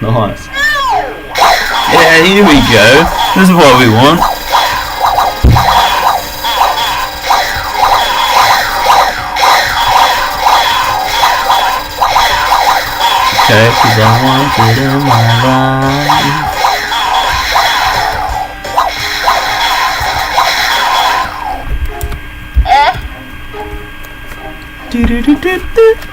Nice. Yeah, here we go. This is what we want. Okay, 'cause I want it in my life. Do do do do do.